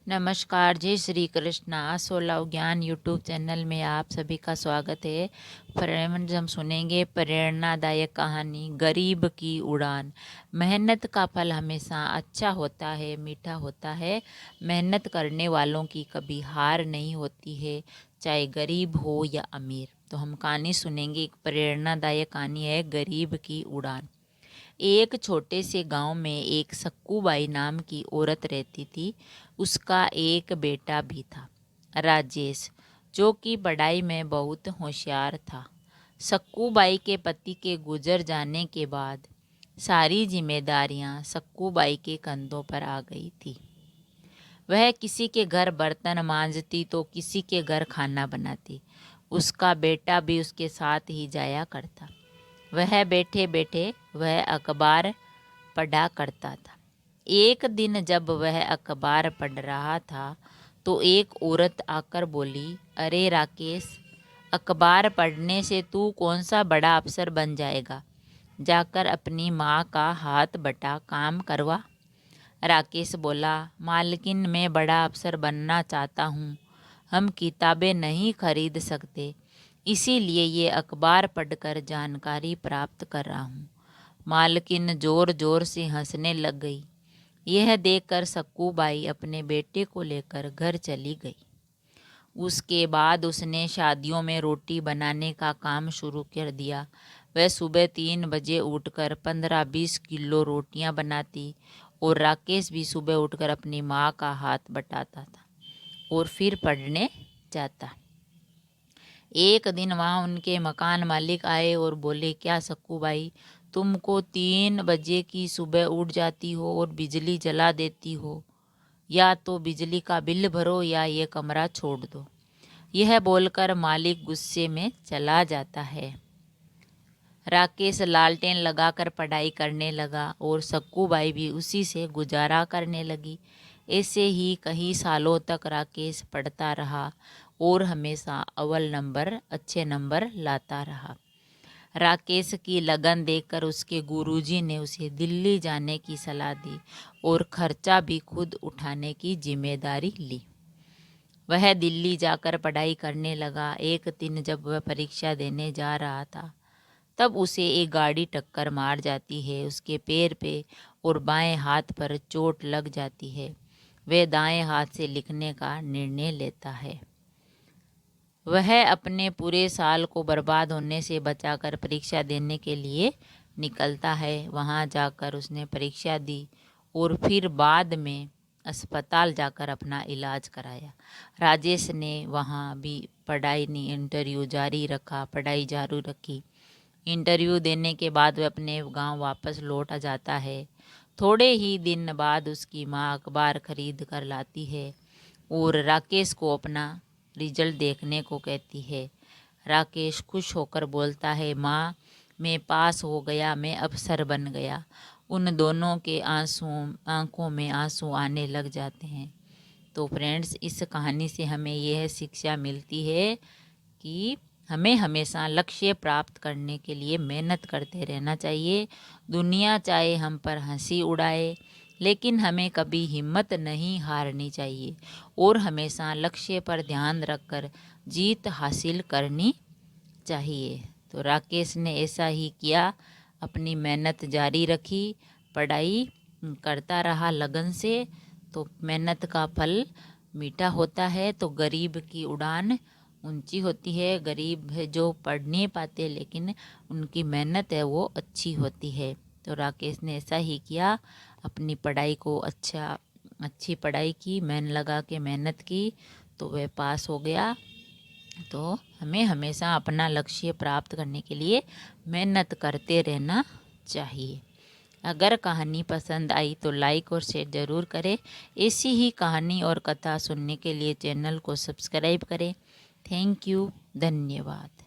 नमस्कार, जय श्री कृष्णा। 16 ज्ञान यूट्यूब चैनल में आप सभी का स्वागत है। फ्रेंड्स, हम सुनेंगे प्रेरणादायक कहानी गरीब की उड़ान। मेहनत का फल हमेशा अच्छा होता है, मीठा होता है। मेहनत करने वालों की कभी हार नहीं होती है, चाहे गरीब हो या अमीर। तो हम कहानी सुनेंगे, एक प्रेरणादायक कहानी है गरीब की उड़ान। एक छोटे से गांव में एक सक्कूबाई नाम की औरत रहती थी। उसका एक बेटा भी था, राजेश, जो कि पढ़ाई में बहुत होशियार था। सक्कूबाई के पति के गुजर जाने के बाद सारी जिम्मेदारियां सक्कूबाई के कंधों पर आ गई थी। वह किसी के घर बर्तन मांजती तो किसी के घर खाना बनाती। उसका बेटा भी उसके साथ ही जाया करता। वह बैठे बैठे वह अखबार पढ़ा करता था। एक दिन जब वह अखबार पढ़ रहा था तो एक औरत आकर बोली, अरे राकेश, अखबार पढ़ने से तू कौन सा बड़ा अफसर बन जाएगा? जाकर अपनी माँ का हाथ बटा काम करवा। राकेश बोला, मालकिन, मैं बड़ा अफसर बनना चाहता हूँ। हम किताबें नहीं खरीद सकते, इसीलिए ये अखबार पढ़कर जानकारी प्राप्त कर रहा हूँ। मालकिन जोर जोर से हंसने लग गई। यह देखकर सक्कूबाई अपने बेटे को लेकर घर चली गई। उसके बाद उसने शादियों में रोटी बनाने का काम शुरू कर दिया। वह सुबह 3 बजे उठकर 15-20 किलो रोटियां बनाती और राकेश भी सुबह उठकर अपनी माँ का हाथ बटाता था और फिर पढ़ने जाता। एक दिन वहाँ उनके मकान मालिक आए और बोले, क्या सक्कूबाई, तुमको 3 बजे की सुबह उठ जाती हो और बिजली जला देती हो? या तो बिजली का बिल भरो या ये कमरा छोड़ दो। यह बोलकर मालिक गुस्से में चला जाता है। राकेश लालटेन लगाकर पढ़ाई करने लगा और सक्कूबाई भी उसी से गुजारा करने लगी। ऐसे ही कई सालों तक राकेश पढ़ता रहा और हमेशा अव्वल नंबर, अच्छे नंबर लाता रहा। राकेश की लगन देखकर उसके गुरुजी ने उसे दिल्ली जाने की सलाह दी और खर्चा भी खुद उठाने की जिम्मेदारी ली। वह दिल्ली जाकर पढ़ाई करने लगा। एक दिन जब वह परीक्षा देने जा रहा था तब उसे एक गाड़ी टक्कर मार जाती है। उसके पैर पे और बाएं हाथ पर चोट लग जाती है। वह दाएं हाथ से लिखने का निर्णय लेता है। वह अपने पूरे साल को बर्बाद होने से बचाकर परीक्षा देने के लिए निकलता है। वहां जाकर उसने परीक्षा दी और फिर बाद में अस्पताल जाकर अपना इलाज कराया। राजेश ने वहां भी पढ़ाई नहीं, इंटरव्यू जारी रखा, पढ़ाई जारी रखी। इंटरव्यू देने के बाद वह अपने गांव वापस लौट आ जाता है। थोड़े ही दिन बाद उसकी माँ अखबार खरीद कर लाती है और राकेश को अपना रिजल्ट देखने को कहती है। राकेश खुश होकर बोलता है, माँ, मैं पास हो गया, मैं अफसर बन गया। उन दोनों के आंखों में आंसू आने लग जाते हैं। तो फ्रेंड्स, इस कहानी से हमें यह शिक्षा मिलती है कि हमें हमेशा लक्ष्य प्राप्त करने के लिए मेहनत करते रहना चाहिए। दुनिया चाहे हम पर हंसी उड़ाए, लेकिन हमें कभी हिम्मत नहीं हारनी चाहिए और हमेशा लक्ष्य पर ध्यान रखकर जीत हासिल करनी चाहिए। तो राकेश ने ऐसा ही किया, अपनी मेहनत जारी रखी, पढ़ाई करता रहा लगन से। तो मेहनत का फल मीठा होता है। तो गरीब की उड़ान ऊंची होती है। गरीब है जो पढ़ नहीं पाते, लेकिन उनकी मेहनत है वो अच्छी होती है। तो राकेश ने ऐसा ही किया, अपनी पढ़ाई को अच्छी पढ़ाई की, लगा के मेहनत की, तो वह पास हो गया। तो हमें हमेशा अपना लक्ष्य प्राप्त करने के लिए मेहनत करते रहना चाहिए। अगर कहानी पसंद आई तो लाइक और शेयर ज़रूर करें। ऐसी ही कहानी और कथा सुनने के लिए चैनल को सब्सक्राइब करें। थैंक यू, धन्यवाद।